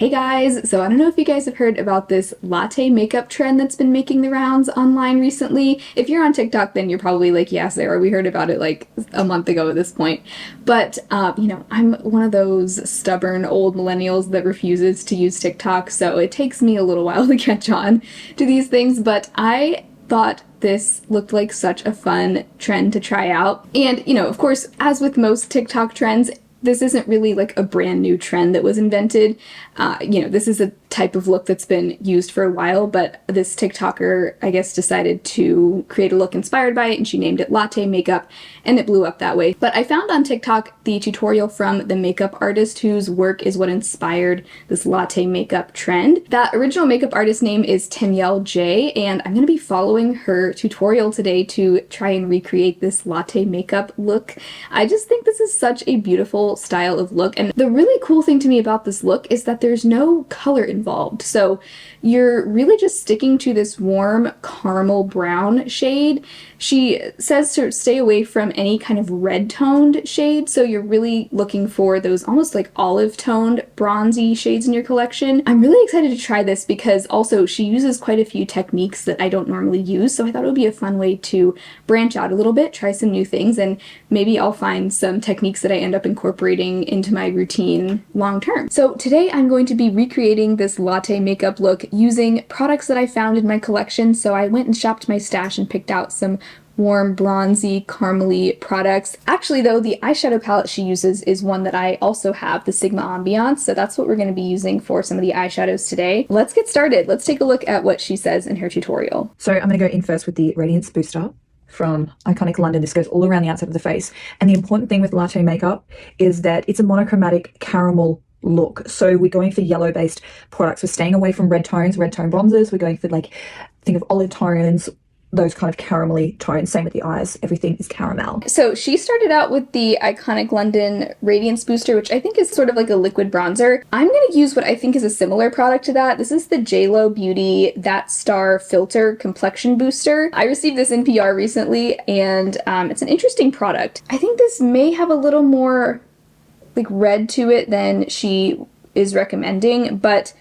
Hey guys! So I don't know if you guys have heard about this latte makeup trend that's been making the rounds online recently. If you're on TikTok, then you're probably like, yeah, Sarah, we heard about it like a month ago at this point. But, you know, I'm one of those stubborn old millennials that refuses to use TikTok, so it takes me a little while to catch on to these things, but I thought this looked like such a fun trend to try out. And, you know, of course, as with most TikTok trends, this isn't really like a brand new trend that was invented. You know, this is a type of look that's been used for a while, but this TikToker, I guess, decided to create a look inspired by it, and she named it latte makeup, and it blew up that way. But I found on TikTok the tutorial from the makeup artist whose work is what inspired this latte makeup trend. That original makeup artist name is Timyel J, and I'm going to be following her tutorial today to try and recreate this latte makeup look. I just think this is such a beautiful style of look, and the really cool thing to me about this look is that there's no color involved. So you're really just sticking to this warm caramel brown shade. She says to stay away from any kind of red toned shade, so you're really looking for those almost like olive toned bronzy shades in your collection. I'm really excited to try this because also she uses quite a few techniques that I don't normally use, so I thought it would be a fun way to branch out a little bit, try some new things, and maybe I'll find some techniques that I end up incorporating into my routine long term. So today I'm going to be recreating this latte makeup look using products that I found in my collection. So I went and shopped my stash and picked out some warm, bronzy, caramely products. Actually though, the eyeshadow palette she uses is one that I also have, the Sigma Ambiance, so that's what we're going to be using for some of the eyeshadows today. Let's get started. Let's take a look at what she says in her tutorial. So I'm going to go in first with the Radiance Booster from Iconic London. This goes all around the outside of the face. And the important thing with latte makeup is that it's a monochromatic caramel look. So we're going for yellow-based products. We're staying away from red tones, red tone bronzers. We're going for, like, think of olive tones, those kind of caramelly tones. Same with the eyes. Everything is caramel. So she started out with the Iconic London Radiance Booster, which I think is sort of like a liquid bronzer. I'm going to use what I think is a similar product to that. This is the JLo Beauty That Star Filter Complexion Booster. I received this in PR recently, and it's an interesting product. I think this may have a little more like red to it than she is recommending, but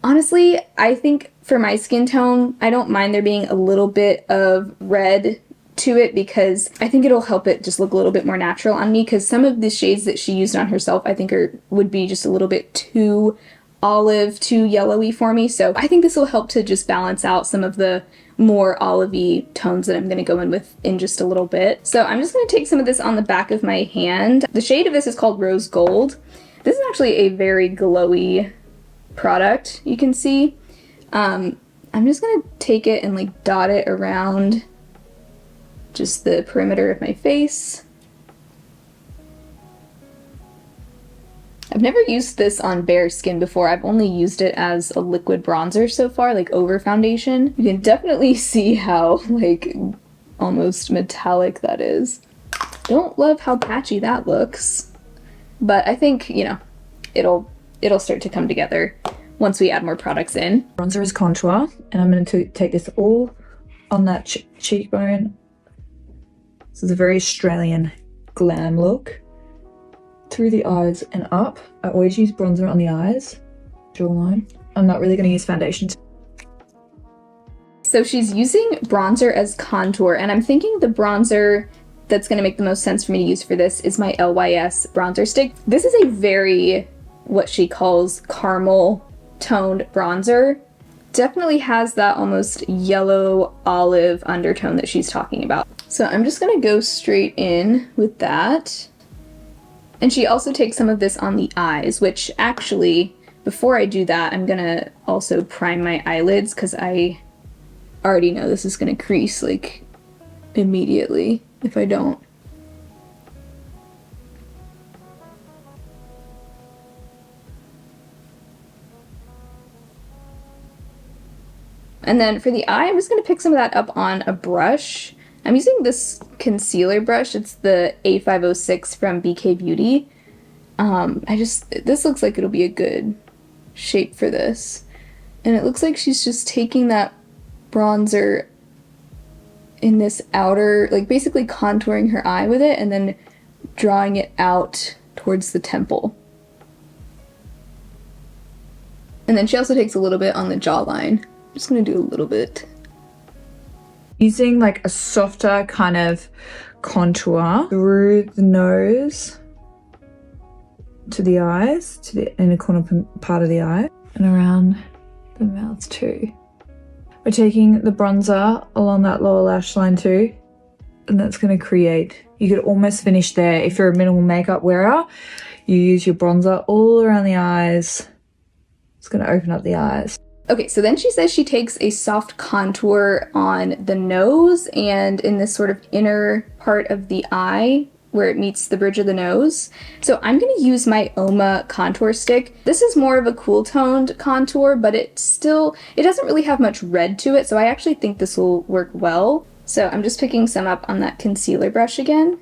honestly, I think for my skin tone, I don't mind there being a little bit of red to it because I think it'll help it just look a little bit more natural on me, because some of the shades that she used on herself I think would be just a little bit too olive, too yellowy for me, so I think this will help to just balance out some of the more olivey tones that I'm going to go in with in just a little bit. So I'm just going to take some of this on the back of my hand. The shade of this is called Rose Gold. This is actually a very glowy product, you can see. I'm just going to take it and like dot it around just the perimeter of my face. I've never used this on bare skin before. I've only used it as a liquid bronzer so far, like over foundation. You can definitely see how like almost metallic that is. Don't love how patchy that looks, but I think, you know, it'll start to come together once we add more products in. Bronzer is Contour, and I'm going to take this all on that cheekbone. This is a very Australian glam look. Through the eyes and up. I always use bronzer on the eyes, jawline. I'm not really going to use foundation. So she's using bronzer as contour, and I'm thinking the bronzer that's going to make the most sense for me to use for this is my LYS bronzer stick. This is a very, what she calls caramel toned bronzer. Definitely has that almost yellow olive undertone that she's talking about. So I'm just going to go straight in with that. And she also takes some of this on the eyes, which actually, before I do that, I'm gonna also prime my eyelids because I already know this is gonna crease like immediately if I don't. And then for the eye, I'm just gonna pick some of that up on a brush. I'm using this concealer brush. It's the A506 from BK Beauty. This looks like it'll be a good shape for this. And it looks like she's just taking that bronzer in this outer, like basically contouring her eye with it and then drawing it out towards the temple. And then she also takes a little bit on the jawline. I'm just gonna do a little bit. Using like a softer kind of contour through the nose to the eyes, to the inner corner part of the eye, and around the mouth too. We're taking the bronzer along that lower lash line too, and that's going to create, you could almost finish there. If you're a minimal makeup wearer, you use your bronzer all around the eyes. It's going to open up the eyes. Okay, so then she says she takes a soft contour on the nose and in this sort of inner part of the eye where it meets the bridge of the nose. So I'm going to use my Oma contour stick. This is more of a cool toned contour, but it doesn't really have much red to it, so I actually think this will work well. So I'm just picking some up on that concealer brush again.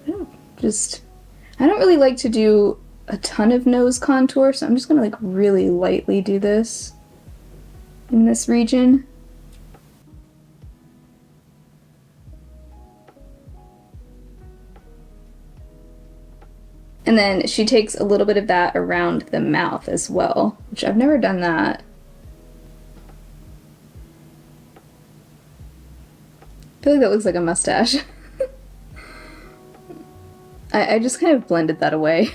I don't really like to do a ton of nose contour, so I'm just gonna like really lightly do this in this region. And then she takes a little bit of that around the mouth as well, which I've never done that. I feel like that looks like a mustache. I just kind of blended that away.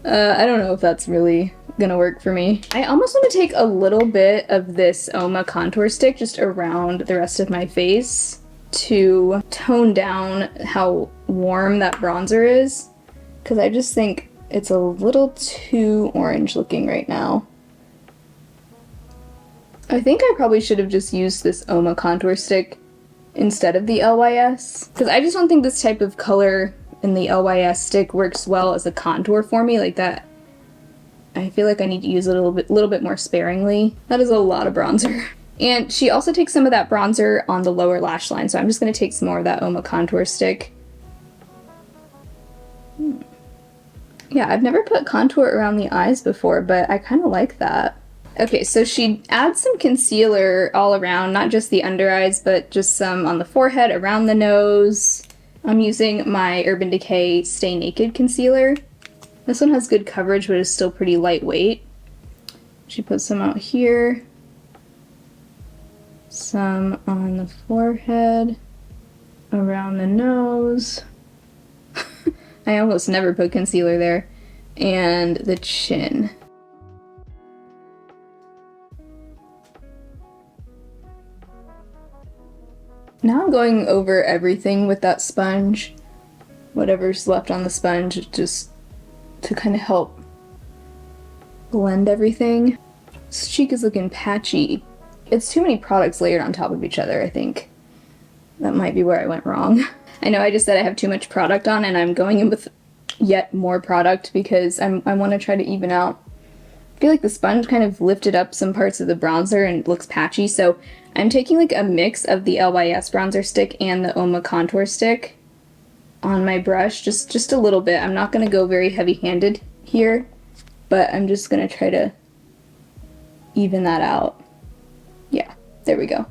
I don't know if that's really gonna work for me. I almost want to take a little bit of this Oma contour stick just around the rest of my face to tone down how warm that bronzer is, because I just think it's a little too orange looking right now. I think I probably should have just used this Oma contour stick instead of the LYS, because I just don't think this type of color in the LYS stick works well as a contour for me like that. I feel like I need to use it a little bit more sparingly. That is a lot of bronzer. And she also takes some of that bronzer on the lower lash line, so I'm just going to take some more of that Oma contour stick. Yeah, I've never put contour around the eyes before, but I kind of like that. Okay, so she adds some concealer all around, not just the under eyes, but just some on the forehead, around the nose. I'm using my Urban Decay Stay Naked concealer. This one has good coverage, but is still pretty lightweight. She puts some out here, some on the forehead, around the nose. I almost never put concealer there, and the chin. Now I'm going over everything with that sponge, whatever's left on the sponge, just to kind of help blend everything. This cheek is looking patchy. It's too many products layered on top of each other, I think. That might be where I went wrong. I know I just said I have too much product on, and I'm going in with yet more product because I want to try to even out. I feel like the sponge kind of lifted up some parts of the bronzer and it looks patchy, so I'm taking like a mix of the LYS bronzer stick and the Oma contour stick on my brush, just a little bit. I'm not going to go very heavy-handed here, but I'm just going to try to even that out. Yeah, there we go.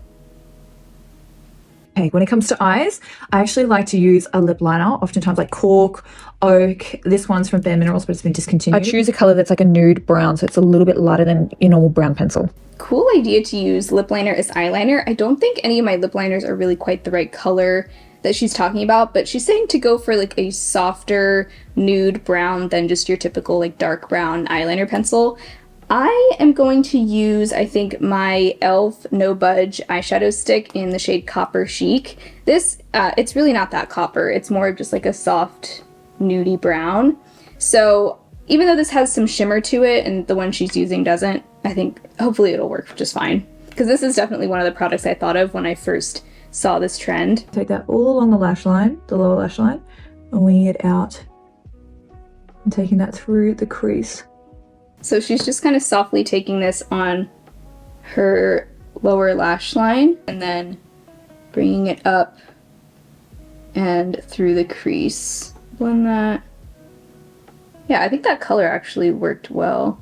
Okay, when it comes to eyes, I actually like to use a lip liner, oftentimes like Cork, Oak. This one's from Bare Minerals, but it's been discontinued. I choose a color that's like a nude brown, so it's a little bit lighter than your normal brown pencil. Cool idea to use lip liner as eyeliner. I don't think any of my lip liners are really quite the right color that she's talking about, but she's saying to go for like a softer nude brown than just your typical like dark brown eyeliner pencil. I am going to use, I think, my e.l.f. No Budge eyeshadow stick in the shade Copper Chic. This, it's really not that copper. It's more of just like a soft nudie brown. So even though this has some shimmer to it and the one she's using doesn't, I think hopefully it'll work just fine. Because this is definitely one of the products I thought of when I first saw this trend. Take that all along the lash line, the lower lash line, and winging it out and taking that through the crease. So she's just kind of softly taking this on her lower lash line and then bringing it up and through the crease. Blend that. Yeah, I think that color actually worked well.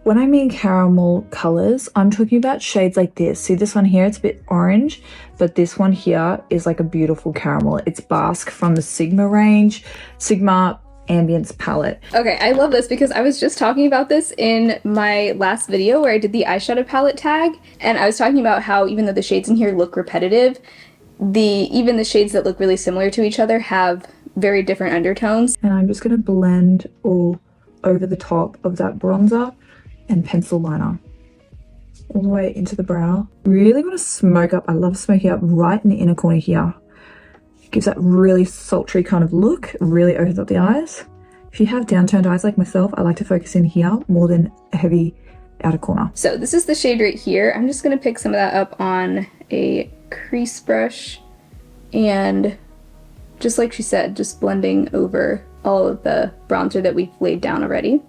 When I mean caramel colors, I'm talking about shades like this. See this one here, it's a bit orange, but this one here is like a beautiful caramel. It's Basque from the Sigma range. Sigma Ambience palette. Okay, I love this because I was just talking about this in my last video where I did the eyeshadow palette tag, and I was talking about how even though the shades in here look repetitive, even the shades that look really similar to each other have very different undertones. And I'm just going to blend all over the top of that bronzer and pencil liner all the way into the brow. Really want to smoke up. I love smoking up right in the inner corner here. Gives that really sultry kind of look, really opens up the eyes. If you have downturned eyes like myself, I like to focus in here more than a heavy outer corner. So this is the shade right here. I'm just going to pick some of that up on a crease brush and just like she said, just blending over all of the bronzer that we've laid down already.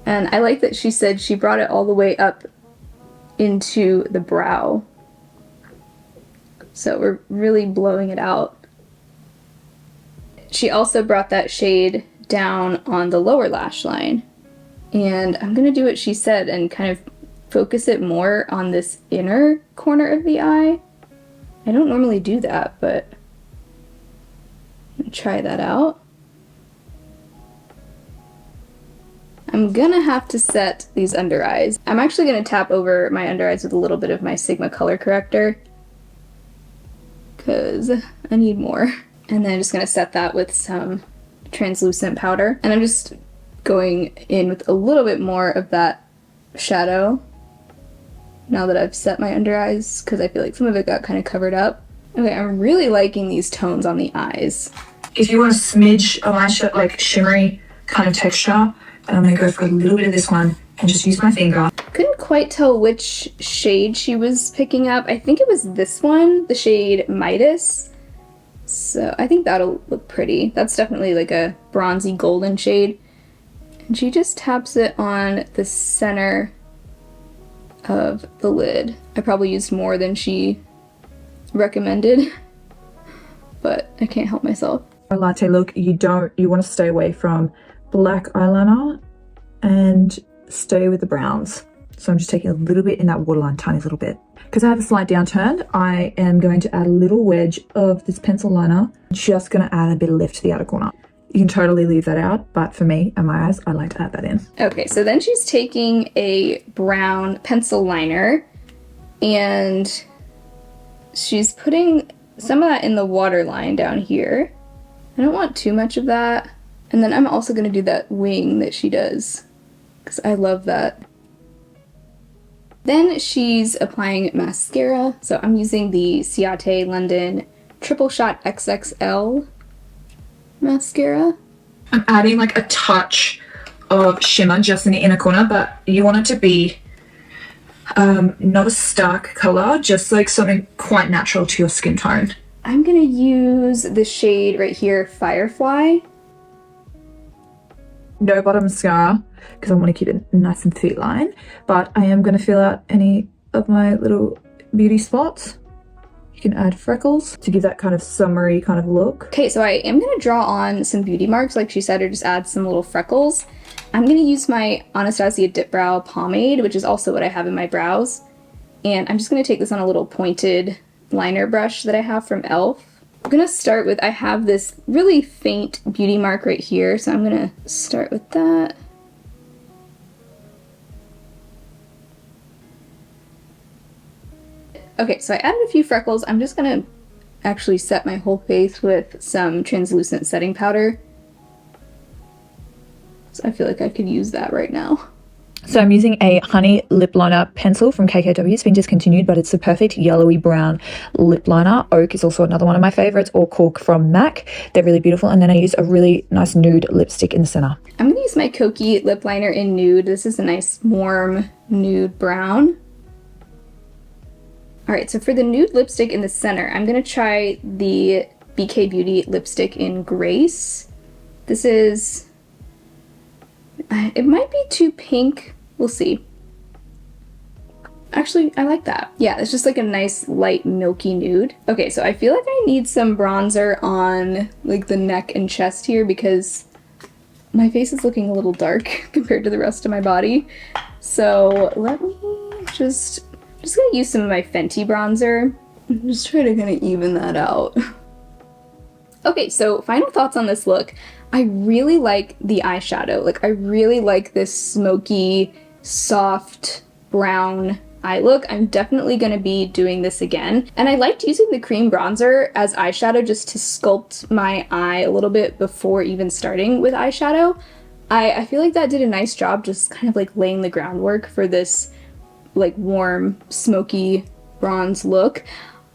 And I like that she said she brought it all the way up into the brow. So we're really blowing it out. She also brought that shade down on the lower lash line. And I'm gonna do what she said and kind of focus it more on this inner corner of the eye. I don't normally do that, but I'm gonna try that out. I'm gonna have to set these under eyes. I'm actually gonna tap over my under eyes with a little bit of my Sigma color corrector because I need more. And then I'm just gonna set that with some translucent powder. And I'm just going in with a little bit more of that shadow now that I've set my under eyes because I feel like some of it got kind of covered up. Okay, I'm really liking these tones on the eyes. If you want a smidge of eyeshadow, like shimmery kind of texture, I'm going to go for a little bit of this one and just use my finger. Couldn't quite tell which shade she was picking up. I think it was this one, the shade Midas. So I think that'll look pretty. That's definitely like a bronzy golden shade. And she just taps it on the center of the lid. I probably used more than she recommended, but I can't help myself. A latte look, you want to stay away from black eyeliner and stay with the browns. So I'm just taking a little bit in that waterline, tiny little bit. Because I have a slight downturn, I am going to add a little wedge of this pencil liner, just going to add a bit of lift to the outer corner. You can totally leave that out, but for me and my eyes, I like to add that in. Okay, so then she's taking a brown pencil liner and she's putting some of that in the waterline down here. I don't want too much of that. And then I'm also going to do that wing that she does because I love that. Then she's applying mascara. So I'm using the Ciate London Triple Shot XXL mascara. I'm adding like a touch of shimmer just in the inner corner, but you want it to be not a stark color, just like something quite natural to your skin tone. I'm gonna use the shade right here, Firefly. No bottom mascara because I want to keep it nice and fit line, but I am going to fill out any of my little beauty spots. You can add freckles to give that kind of summery kind of look. Okay, so I am going to draw on some beauty marks like she said, or just add some little freckles. I'm going to use my Anastasia Dip Brow Pomade, which is also what I have in my brows. And I'm just going to take this on a little pointed liner brush that I have from e.l.f. I'm going to start with, I have this really faint beauty mark right here, so I'm going to start with that. Okay, so I added a few freckles. I'm just going to actually set my whole face with some translucent setting powder. So I feel like I could use that right now. So I'm using a honey lip liner pencil from KKW. It's been discontinued, but it's the perfect yellowy brown lip liner. Oak is also another one of my favorites, or Cork from MAC. They're really beautiful. And then I use a really nice nude lipstick in the center. I'm going to use my Kokie lip liner in nude. This is a nice warm nude brown. Alright, so for the nude lipstick in the center, I'm going to try the BK Beauty lipstick in Grace. This is... it might be too pink. We'll see. Actually, I like that. Yeah, it's just like a nice light milky nude. Okay, so I feel like I need some bronzer on like the neck and chest here because my face is looking a little dark compared to the rest of my body. So let me just gonna use some of my Fenty bronzer. I'm just trying to kind of even that out. Okay, so final thoughts on this look. I really like the eyeshadow. Like, I really like this smoky, soft, brown eye look. I'm definitely going to be doing this again. And I liked using the cream bronzer as eyeshadow just to sculpt my eye a little bit before even starting with eyeshadow. I feel like that did a nice job just kind of like laying the groundwork for this like warm, smoky bronze look.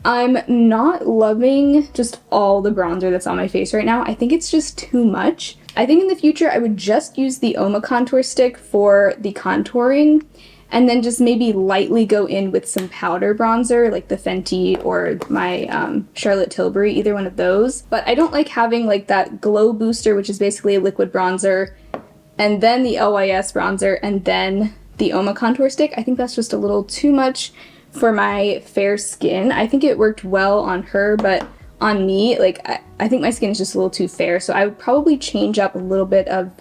I'm not loving just all the bronzer that's on my face right now. I think it's just too much. I think in the future I would just use the Oma contour stick for the contouring and then just maybe lightly go in with some powder bronzer like the Fenty or my Charlotte Tilbury, either one of those. But I don't like having like that glow booster, which is basically a liquid bronzer, and then the LYS bronzer, and then the Oma contour stick. I think that's just a little too much for my fair skin. I think it worked well on her, but on me, like, I think my skin is just a little too fair, so I would probably change up a little bit of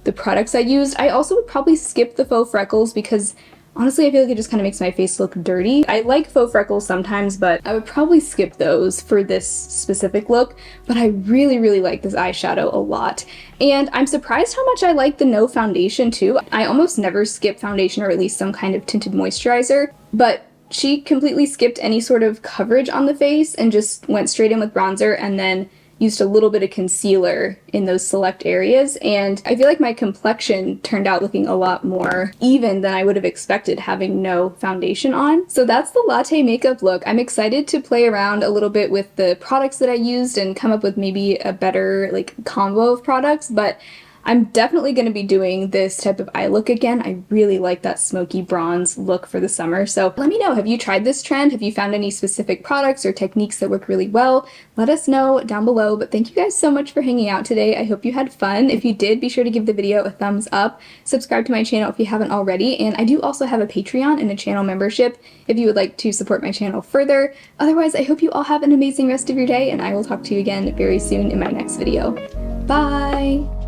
the products I used. I also would probably skip the faux freckles because honestly I feel like it just kind of makes my face look dirty. I like faux freckles sometimes, but I would probably skip those for this specific look, but I really, really like this eyeshadow a lot. And I'm surprised how much I like the no foundation too. I almost never skip foundation or at least some kind of tinted moisturizer, but she completely skipped any sort of coverage on the face and just went straight in with bronzer and then used a little bit of concealer in those select areas, and I feel like my complexion turned out looking a lot more even than I would have expected having no foundation on. So that's the latte makeup look. I'm excited to play around a little bit with the products that I used and come up with maybe a better like combo of products, but I'm definitely going to be doing this type of eye look again. I really like that smoky bronze look for the summer. So let me know, have you tried this trend? Have you found any specific products or techniques that work really well? Let us know down below. But thank you guys so much for hanging out today. I hope you had fun. If you did, be sure to give the video a thumbs up. Subscribe to my channel if you haven't already. And I do also have a Patreon and a channel membership if you would like to support my channel further. Otherwise, I hope you all have an amazing rest of your day, and I will talk to you again very soon in my next video. Bye!